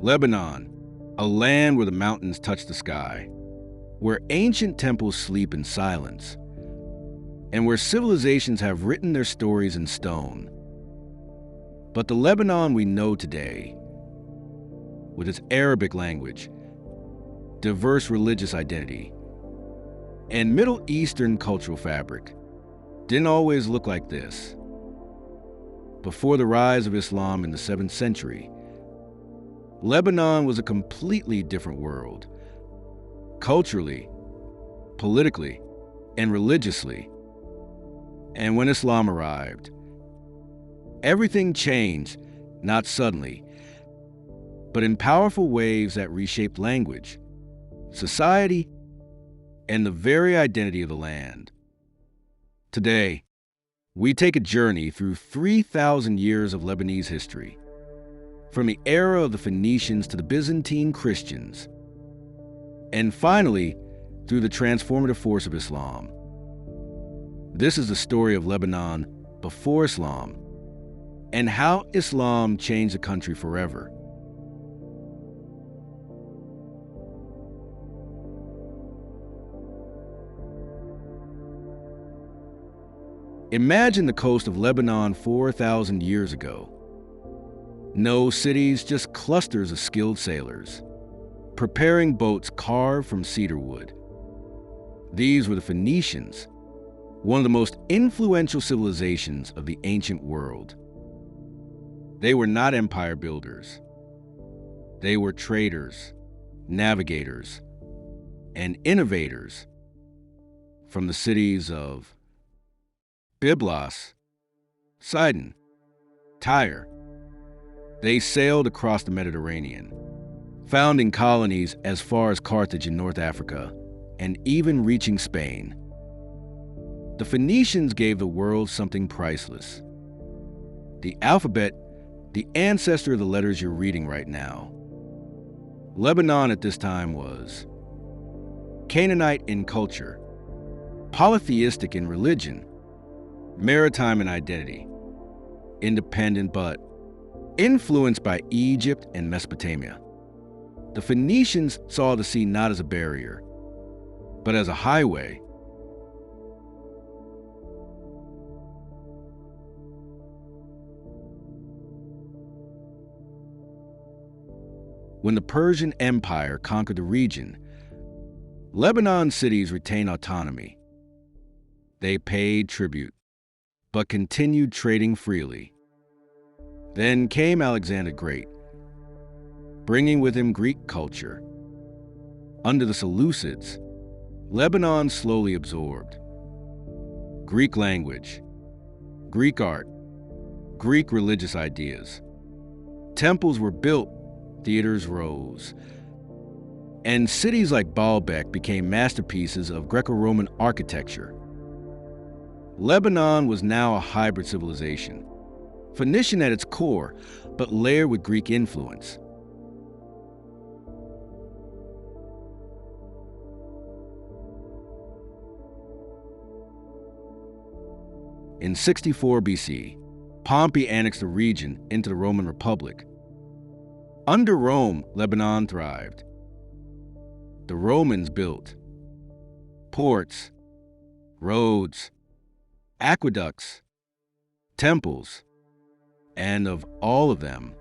Lebanon, a land where the mountains touch the sky, where ancient temples sleep in silence, and where civilizations have written their stories in stone. But the Lebanon we know today, with its Arabic language, diverse religious identity, and Middle Eastern cultural fabric, didn't always look like this. Before the rise of Islam in the 7th century, Lebanon was a completely different world, culturally, politically, and religiously. And when Islam arrived, everything changed, not suddenly, but in powerful waves that reshaped language, society, and the very identity of the land. Today, we take a journey through 3,000 years of Lebanese history, from the era of the Phoenicians to the Byzantine Christians, and finally, through the transformative force of Islam. This is the story of Lebanon before Islam, and how Islam changed the country forever. Imagine the coast of Lebanon 4,000 years ago. No cities, just clusters of skilled sailors, preparing boats carved from cedar wood. These were the Phoenicians, one of the most influential civilizations of the ancient world. They were not empire builders. They were traders, navigators, and innovators from the cities of Byblos, Sidon, Tyre. They sailed across the Mediterranean, founding colonies as far as Carthage in North Africa, and even reaching Spain. The Phoenicians gave the world something priceless. The alphabet, the ancestor of the letters you're reading right now. Lebanon at this time was Canaanite in culture, polytheistic in religion, maritime in identity, independent but influenced by Egypt and Mesopotamia. The Phoenicians saw the sea not as a barrier, but as a highway. When the Persian Empire conquered the region, Lebanon cities retained autonomy. They paid tribute, but continued trading freely. Then came Alexander the Great, bringing with him Greek culture. Under the Seleucids, Lebanon slowly absorbed Greek language, Greek art, Greek religious ideas. Temples were built, theaters rose, and cities like Baalbek became masterpieces of Greco-Roman architecture. Lebanon was now a hybrid civilization, Phoenician at its core, but layered with Greek influence. In 64 BC, Pompey annexed the region into the Roman Republic. Under Rome, Lebanon thrived. The Romans built ports, roads, aqueducts, temples, and of all of them,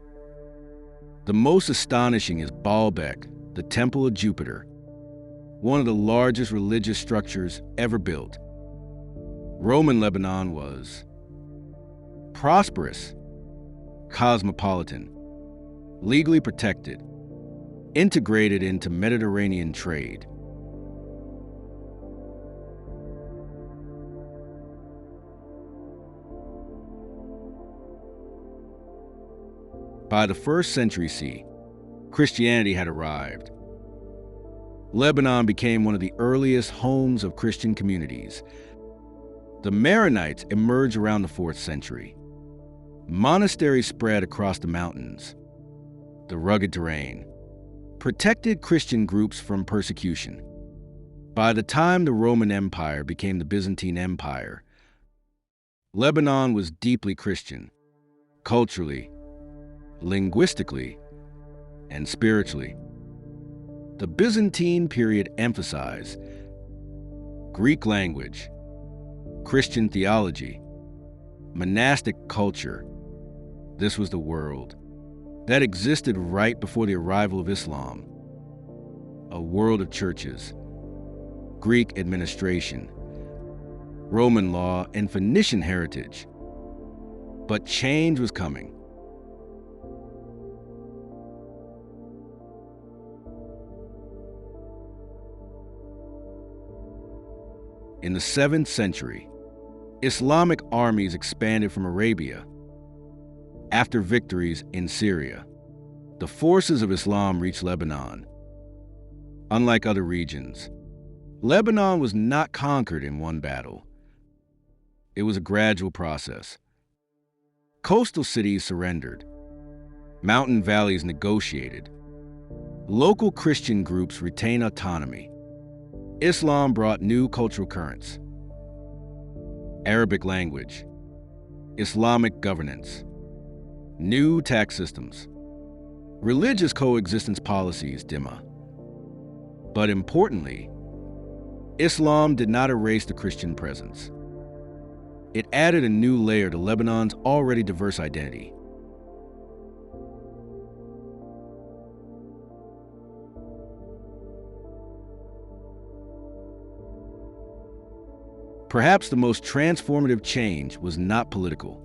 the most astonishing is Baalbek, the Temple of Jupiter, one of the largest religious structures ever built. Roman Lebanon was prosperous, cosmopolitan, legally protected, integrated into Mediterranean trade. By the 1st century CE, Christianity had arrived. Lebanon became one of the earliest homes of Christian communities. The Maronites emerged around the 4th century. Monasteries spread across the mountains. The rugged terrain protected Christian groups from persecution. By the time the Roman Empire became the Byzantine Empire, Lebanon was deeply Christian, culturally, linguistically, and spiritually. The Byzantine period emphasized Greek language, Christian theology, monastic culture. This was the world that existed right before the arrival of Islam. A world of churches, Greek administration, Roman law, and Phoenician heritage. But change was coming. In the 7th century, Islamic armies expanded from Arabia. After victories in Syria, the forces of Islam reached Lebanon. Unlike other regions, Lebanon was not conquered in one battle. It was a gradual process. Coastal cities surrendered. Mountain valleys negotiated. Local Christian groups retained autonomy. Islam brought new cultural currents. Arabic language, Islamic governance, new tax systems, religious coexistence policies, dhimma. But importantly, Islam did not erase the Christian presence. It added a new layer to Lebanon's already diverse identity. Perhaps the most transformative change was not political.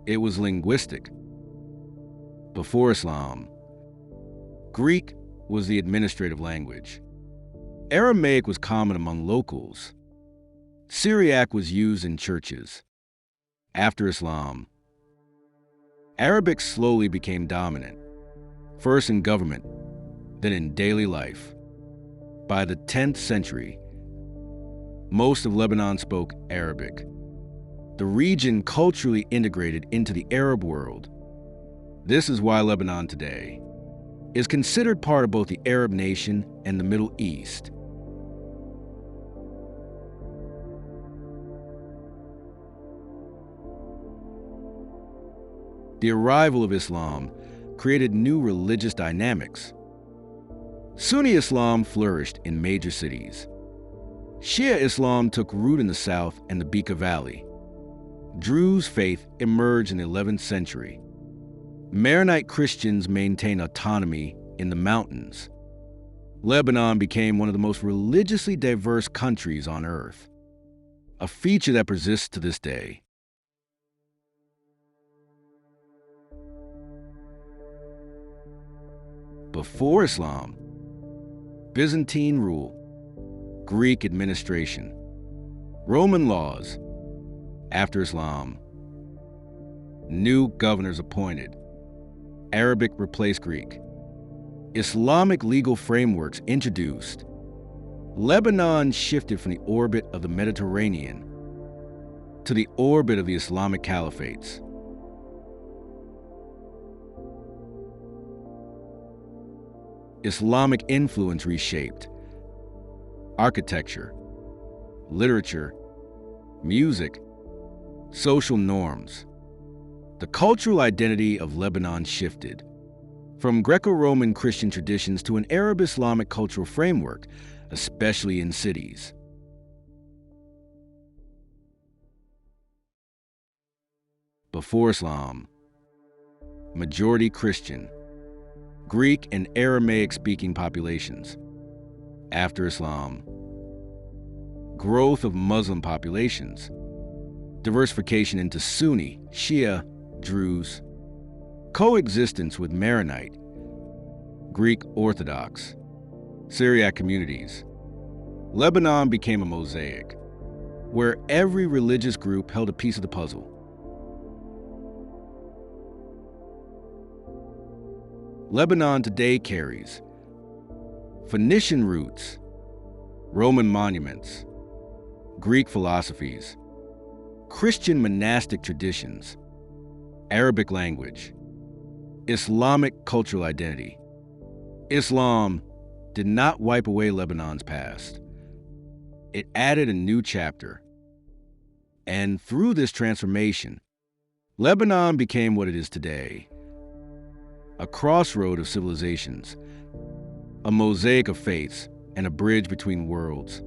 It was linguistic. Before Islam, Greek was the administrative language. Aramaic was common among locals. Syriac was used in churches. After Islam, Arabic slowly became dominant, first in government, then in daily life. By the 10th century, most of Lebanon spoke Arabic. The region culturally integrated into the Arab world. This is why Lebanon today is considered part of both the Arab nation and the Middle East. The arrival of Islam created new religious dynamics. Sunni Islam flourished in major cities. Shia Islam took root in the south and the Bekaa Valley. Druze faith emerged in the 11th century. Maronite Christians maintained autonomy in the mountains. Lebanon became one of the most religiously diverse countries on earth, a feature that persists to this day. Before Islam, Byzantine rule, Greek administration, Roman laws. After Islam, new governors appointed. Arabic replaced Greek. Islamic legal frameworks introduced. Lebanon shifted from the orbit of the Mediterranean to the orbit of the Islamic caliphates. Islamic influence reshaped architecture, literature, music, social norms. The cultural identity of Lebanon shifted from Greco-Roman Christian traditions to an Arab-Islamic cultural framework, especially in cities. Before Islam, majority Christian, Greek and Aramaic-speaking populations. After Islam, growth of Muslim populations, diversification into Sunni, Shia, Druze, coexistence with Maronite, Greek Orthodox, Syriac communities. Lebanon became a mosaic, where every religious group held a piece of the puzzle. Lebanon today carries Phoenician roots, Roman monuments, Greek philosophies, Christian monastic traditions, Arabic language, Islamic cultural identity. Islam did not wipe away Lebanon's past. It added a new chapter. And through this transformation, Lebanon became what it is today, a crossroad of civilizations, a mosaic of faiths, and a bridge between worlds.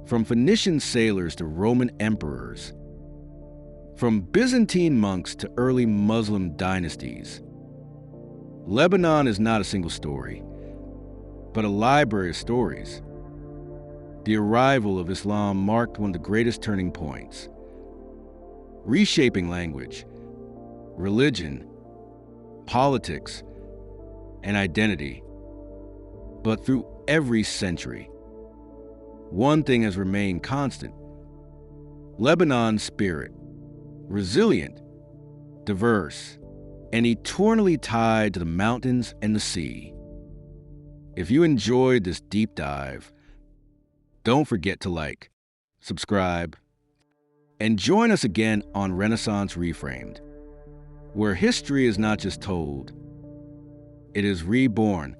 From Phoenician sailors to Roman emperors, from Byzantine monks to early Muslim dynasties, Lebanon is not a single story, but a library of stories. The arrival of Islam marked one of the greatest turning points, reshaping language, religion, politics, and identity. But through every century, one thing has remained constant: Lebanon's spirit, resilient, diverse, and eternally tied to the mountains and the sea. If you enjoyed this deep dive, don't forget to like, subscribe, and join us again on Renaissance Reframed, where history is not just told, it is reborn